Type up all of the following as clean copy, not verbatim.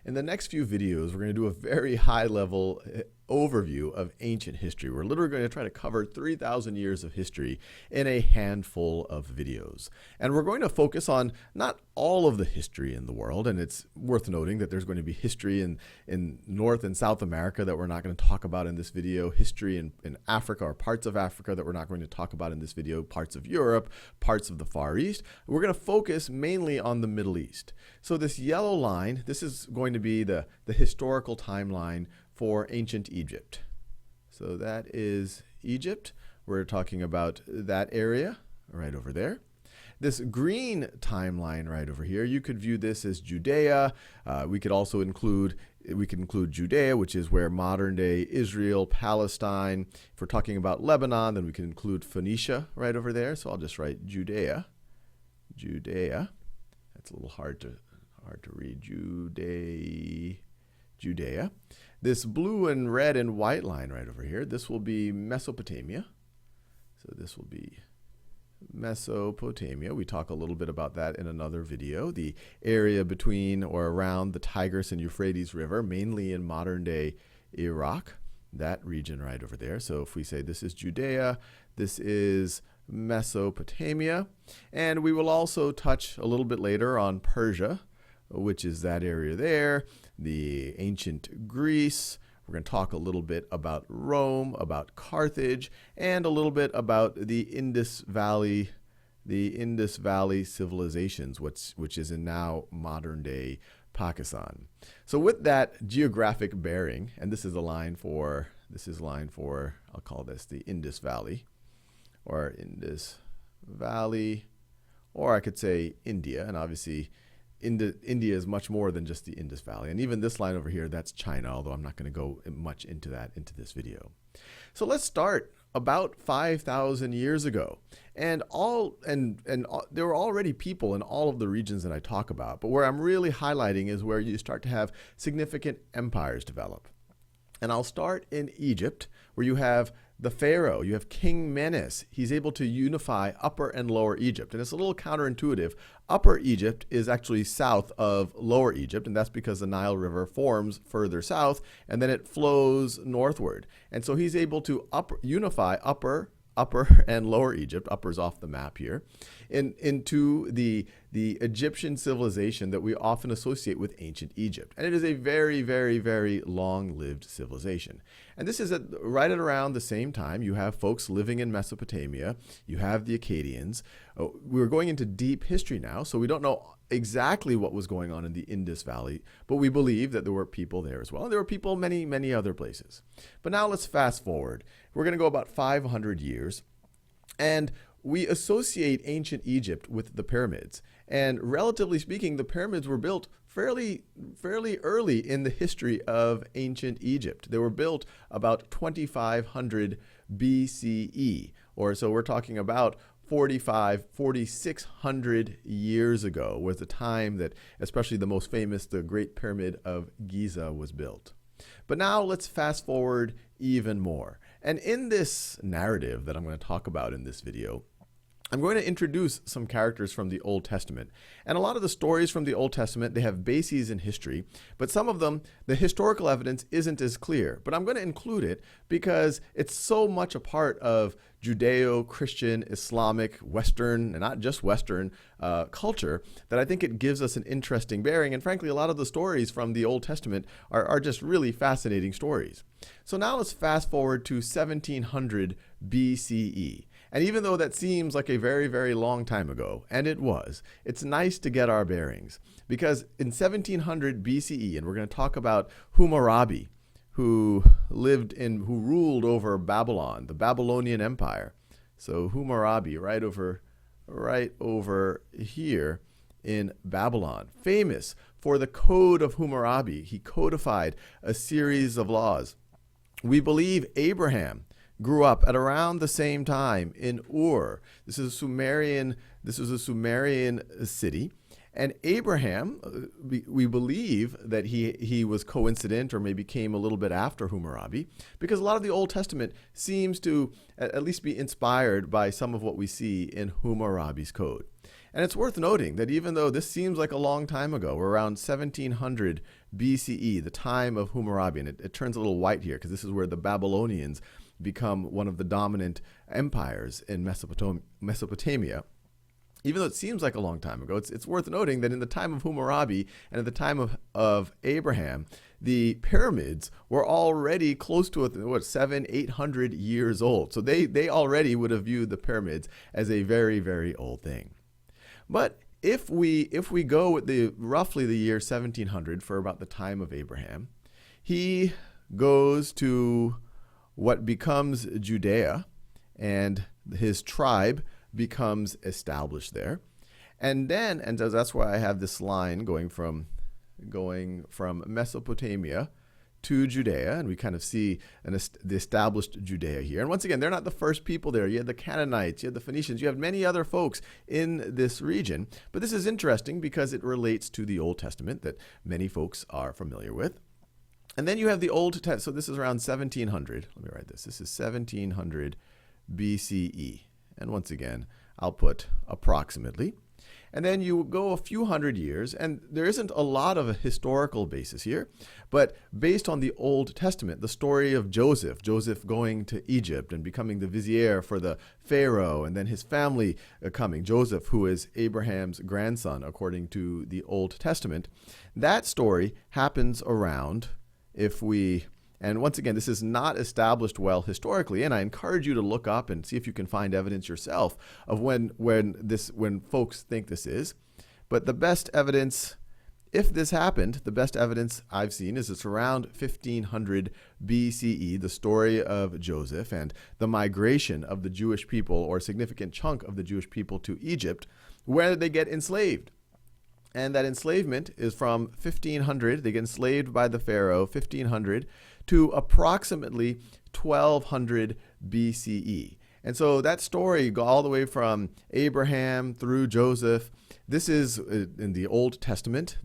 In the next few videos, we're going to do a very high-level overview of ancient history. We're literally going to try to cover 3,000 years of history in a handful of videos. And we're going to focus on not all of the history in the world, and it's worth noting that there's going to be history in North and South America that we're not going to talk about in this video, history in Africa or parts of Africa that we're not going to talk about in this video, parts of Europe, parts of the Far East. We're going to focus mainly on the Middle East. So this yellow line, this is going to be the historical timeline for ancient Egypt. So that is Egypt. We're talking about that area right over there. This green timeline right over here, you could view this as Judea. We could also include Judea, which is where modern day Israel, Palestine. If we're talking about Lebanon, then we can include Phoenicia right over there. So I'll just write Judea. Judea. That's a little hard to read. Judea. This blue and red and white line right over here, this will be Mesopotamia. So this will be Mesopotamia. We talk a little bit about that in another video. The area between or around the Tigris and Euphrates River, mainly in modern day Iraq, that region right over there. So if we say this is Judea, this is Mesopotamia. And we will also touch a little bit later on Persia, which is that area there, the ancient Greece. We're going to talk a little bit about Rome, about Carthage, and a little bit about the Indus Valley civilizations, which is in now modern day Pakistan. So with that geographic bearing, and this is line for, I'll call this the Indus Valley, or I could say India, and obviously India is much more than just the Indus Valley. And even this line over here, that's China, although I'm not going to go much into this video. So let's start about 5,000 years ago. And there were already people in all of the regions that I talk about. But where I'm really highlighting is where you start to have significant empires develop. And I'll start in Egypt, where you have the Pharaoh, you have King Menes. He's able to unify Upper and Lower Egypt. And it's a little counterintuitive. Upper Egypt is actually south of Lower Egypt, and that's because the Nile River forms further south, and then it flows northward. And so he's able to unify Upper and Lower Egypt, upper's off the map here, into the Egyptian civilization that we often associate with ancient Egypt. And it is a very, very, very long-lived civilization. And this is right at around the same time. You have folks living in Mesopotamia. You have the Akkadians. We're going into deep history now, so we don't know exactly what was going on in the Indus Valley, but we believe that there were people there as well. And there were people many, many other places. But now let's fast forward. We're going to go about 500 years, and we associate ancient Egypt with the pyramids. And relatively speaking, the pyramids were built fairly early in the history of ancient Egypt. They were built about 2500 BCE, or so we're talking about 4,600 years ago was the time that, especially the most famous, the Great Pyramid of Giza was built. But now let's fast forward even more. And in this narrative that I'm going to talk about in this video, I'm going to introduce some characters from the Old Testament. And a lot of the stories from the Old Testament, they have bases in history, but some of them, the historical evidence isn't as clear. But I'm going to include it because it's so much a part of Judeo-Christian, Islamic, Western, and not just Western culture, that I think it gives us an interesting bearing. And frankly, a lot of the stories from the Old Testament are just really fascinating stories. So now let's fast forward to 1700 BCE. And even though that seems like a very, very long time ago, and it was, it's nice to get our bearings. Because in 1700 BCE, and we're going to talk about Hammurabi, who ruled over Babylon, the Babylonian Empire. So Hammurabi, right over here in Babylon, famous for the Code of Hammurabi. He codified a series of laws. We believe Abraham grew up at around the same time in Ur. This is a Sumerian city. And Abraham, we believe that he was coincident or maybe came a little bit after Hammurabi, because a lot of the Old Testament seems to at least be inspired by some of what we see in Hammurabi's code. And it's worth noting that even though this seems like a long time ago, we're around 1700 BCE, the time of Hammurabi. And it turns a little white here because this is where the Babylonians become one of the dominant empires in Mesopotamia. Even though it seems like a long time ago, it's worth noting that in the time of Hammurabi and at the time of Abraham, the pyramids were already close to 700-800 years old. So they already would have viewed the pyramids as a very, very old thing. But if we go with roughly the year 1700 for about the time of Abraham, he goes to what becomes Judea, and his tribe becomes established there. And so that's why I have this line going from Mesopotamia to Judea, and we kind of see the established Judea here. And once again, they're not the first people there. You had the Canaanites, you had the Phoenicians, you have many other folks in this region. But this is interesting because it relates to the Old Testament that many folks are familiar with. And then you have the Old Testament. So this is around 1700. Let me write this. This is 1700 BCE. And once again, I'll put approximately. And then you go a few hundred years, and there isn't a lot of a historical basis here, but based on the Old Testament, the story of Joseph going to Egypt and becoming the vizier for the Pharaoh, and then his family coming, Joseph, who is Abraham's grandson, according to the Old Testament, that story happens around, and once again, this is not established well historically, and I encourage you to look up and see if you can find evidence yourself of when folks think this is. But the best evidence, if this happened, the best evidence I've seen is it's around 1500 BCE, the story of Joseph and the migration of the Jewish people, or a significant chunk of the Jewish people, to Egypt, where they get enslaved. And that enslavement is from 1500, they get enslaved by the Pharaoh, 1500, to approximately 1200 BCE. And so that story goes all the way from Abraham through Joseph. This is in the Old Testament.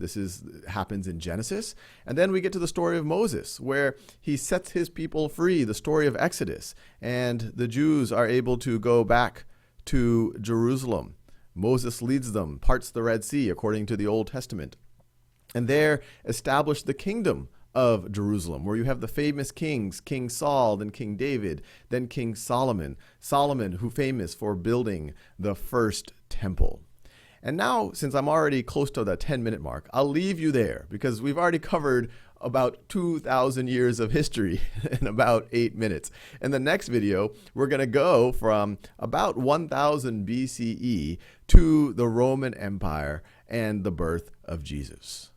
Happens in Genesis. And then we get to the story of Moses, where he sets his people free, the story of Exodus. And the Jews are able to go back to Jerusalem. Moses leads them, parts the Red Sea, according to the Old Testament. And there establish the kingdom of Jerusalem, where you have the famous kings, King Saul, then King David, then King Solomon. Solomon, who famous for building the first temple. And now, since I'm already close to the 10-minute mark, I'll leave you there because we've already covered about 2,000 years of history in about 8 minutes. In the next video, we're going to go from about 1000 BCE to the Roman Empire and the birth of Jesus.